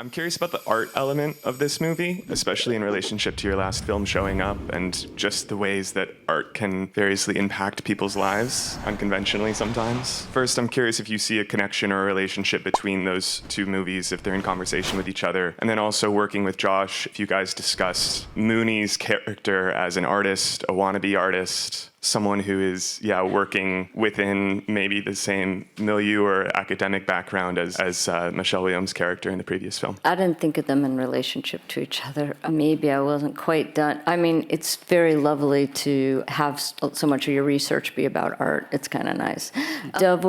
I'm curious about the art element of this movie, especially in relationship to your last film, Showing Up, and just the ways that art can variously impact people's lives, unconventionally sometimes. First, I'm curious if you see a connection or a relationship between those two movies, if they're in conversation with each other. And then also working with Josh, if you guys discussed Mooney's character as an artist, a wannabe artist, someone who is, working within maybe the same milieu or academic background as Michelle Williams' character in the previous film. I didn't think of them in relationship to each other. Maybe I wasn't quite done. I mean, it's very lovely to have so much of your research be about art. It's kind of nice. Dove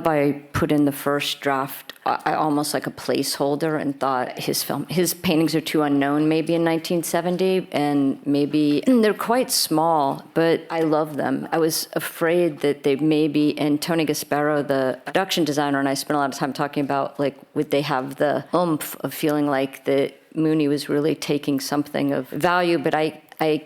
I put in the first draft, I almost like a placeholder, and thought his paintings are too unknown maybe in 1970, and maybe they're quite small, but I love them. I was afraid that they maybe, and Tony Gasparo, the production designer, and I spent a lot of time talking about, like, would they have the oomph of feeling like that Mooney was really taking something of value, but I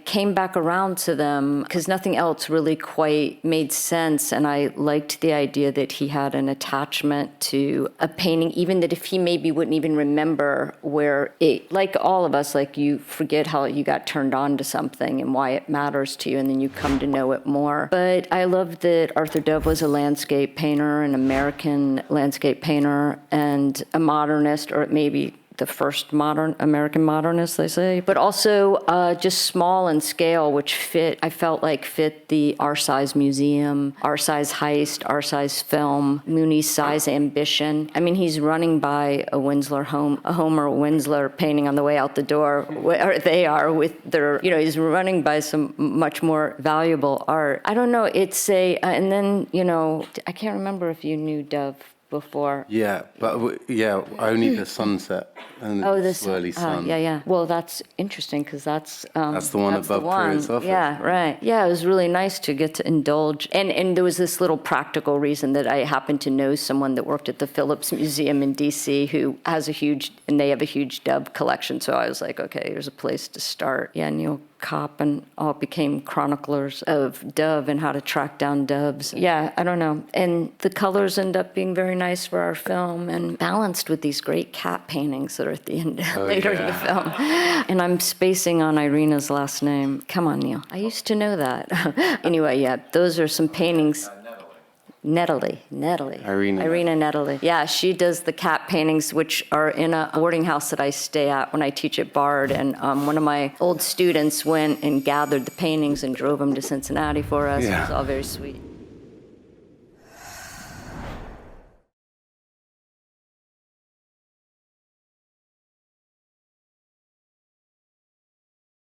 came back around to them because nothing else really quite made sense, and I liked the idea that he had an attachment to a painting, even that if he maybe wouldn't even remember where it, like all of us, like you forget how you got turned on to something and why it matters to you, and then you come to know it more. But I love that Arthur Dove was a landscape painter, an American landscape painter, and a modernist, or maybe the first modern American modernist, they say, but also just small in scale, which I felt like fit the our size museum, our size heist, our size film, Mooney's size ambition. I mean, he's running by a Homer Winslow painting on the way out the door, where they are with their, he's running by some much more valuable art. I don't know, and then, I can't remember if you knew Dove before. Yeah, but only the sunset and the swirly sun. Well, that's interesting because that's the one above Period's office. Yeah, right. Yeah, it was really nice to get to indulge. And there was this little practical reason that I happened to know someone that worked at the Phillips Museum in D.C. who has they have a huge Dove collection. So I was like, okay, here's a place to start. Yeah, Neil Kopp and all became chroniclers of Dove and how to track down doves. Yeah, I don't know. And the colors end up being very nice for our film and balanced with these great cat paintings that are at the end later in the film. And I'm spacing on Irina's last name. Come on, Neil. I used to know that. Anyway, those are some paintings. Irina Nettily. Yeah, she does the cat paintings, which are in a boarding house that I stay at when I teach at Bard. And one of my old students went and gathered the paintings and drove them to Cincinnati for us. It was all very sweet.